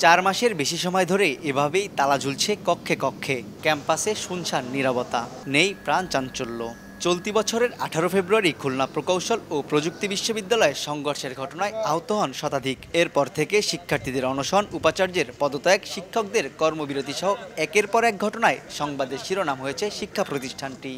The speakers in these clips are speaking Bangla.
4 মাসের বেশি সময় ধরে এভাবেই তালা ঝুলছে কক্ষে কক্ষে। ক্যাম্পাসে শুনশান নীরবতা, নেই প্রাণ চাঞ্চল্য। চলতি বছরের 18 ফেব্রুয়ারি খুলনা প্রকৌশল ও প্রযুক্তি বিশ্ববিদ্যালয়ে সংঘর্ষের ঘটনায় আহত হন শতাধিক। এরপর থেকে শিক্ষার্থীদের অনশন, উপাচার্যের পদত্যাগ, শিক্ষকদের কর্মবিরতি সহ একের পর এক ঘটনায় সংবাদের শিরোনাম হয়েছে শিক্ষা প্রতিষ্ঠানটি।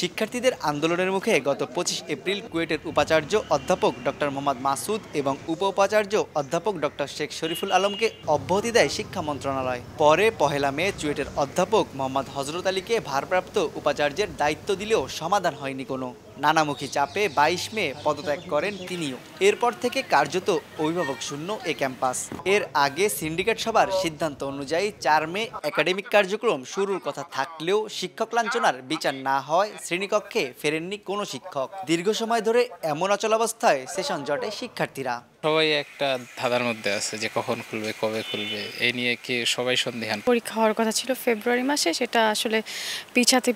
শিক্ষার্থীদের আন্দোলনের মুখে গত 25 এপ্রিল কুয়েটের উপাচার্য অধ্যাপক ডক্টর মোহাম্মদ মাসুদ এবং উপ উপাচার্য অধ্যাপক ডক্টর শেখ শরীফুল আলমকে অব্যাহতি দেয় শিক্ষা মন্ত্রণালয়। পরে 1 মে চুয়েটের অধ্যাপক মোহাম্মদ হজরত আলীকে ভারপ্রাপ্ত উপাচার্যের দায়িত্ব দিলেও সমাধান হয়নি কোনো। নানামুখী চাপে 22 মে পদত্যাগ করেন তিনিও। এরপর থেকে কার্যত অভিভাবক শূন্য এ ক্যাম্পাস। এর আগে সিন্ডিকেট সভার সিদ্ধান্ত অনুযায়ী 4 মে একাডেমিক কার্যক্রম শুরুর কথা থাকলেও শিক্ষক লাঞ্ছনার বিচার না হয় শ্রেণীকক্ষে ফেরেননি কোনো শিক্ষক। দীর্ঘ সময় ধরে এমন অচলাবস্থায় সেশন জটে শিক্ষার্থীরা। সবাই একটা ধাঁধার মধ্যে আছে যে কখন খুলবে, কবে খুলবে, এই নিয়ে কি সবাই সন্দিহান। পরীক্ষা হওয়ার কথা ছিল ফেব্রুয়ারি মাসে, সেটা আসলে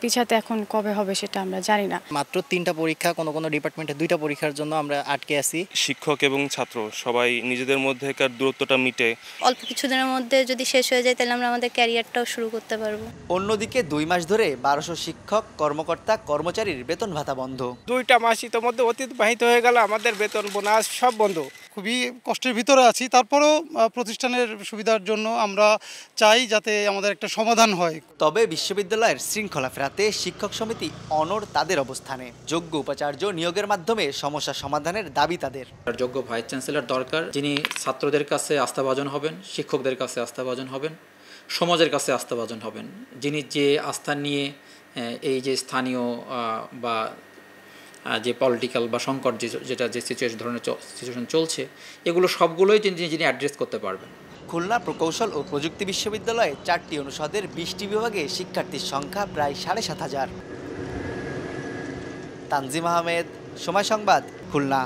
পিছাতে এখন কবে হবে সেটা আমরা জানি না। মাত্র 3টা পরীক্ষা, কোনো ডিপার্টমেন্টে 2টা পরীক্ষার জন্য আমরা আটকে আছি। শিক্ষক এবং ছাত্র সবাই নিজেদের মধ্যেকার দূরত্বটা মিটে অল্প কিছুদিনের মধ্যে যদি শেষ হয়ে যায় তাহলে আমরা আমাদের ক্যারিয়ারটাও শুরু করতে পারবো। অন্যদিকে 2 মাস ধরে 1200 শিক্ষক, কর্মকর্তা, কর্মচারীর বেতন ভাতা বন্ধ। 2টা মাস ইতিমধ্যে অতিবাহিত হয়ে গেল, আমাদের বেতন বোনাস সব বন্ধ। খুবই কষ্টের ভিতরে আছি। তারপরেও প্রতিষ্ঠানের সুবিধার জন্য আমরা চাই যাতে আমাদের একটা সমাধান হয়। তবে বিশ্ববিদ্যালয়ের শৃঙ্খলা ফেরাতে শিক্ষক সমিতি অনড় তাদের অবস্থানে। যোগ্য উপাচার্য নিয়োগের মাধ্যমে সমস্যা সমাধানের দাবি তাদের। যোগ্য ভাইস চ্যান্সেলর দরকার, যিনি ছাত্রদের কাছে আস্থাভাজন হবেন, শিক্ষকদের কাছে আস্থাভাজন হবেন, সমাজের কাছে আস্থাভাজন হবেন, যিনি যে আস্থা নিয়ে এই যে স্থানীয় বা যে পলিটিক্যাল বা সংকট যেটা যে সিচুয়েশন চলছে, এগুলো সবগুলোই যিনি অ্যাড্রেস করতে পারবেন। খুলনা প্রকৌশল ও প্রযুক্তি বিশ্ববিদ্যালয়ে 4টি অনুষদের 20টি বিভাগে শিক্ষার্থীর সংখ্যা প্রায় 7,500। তানজিম আহমেদ, সময় সংবাদ, খুলনা।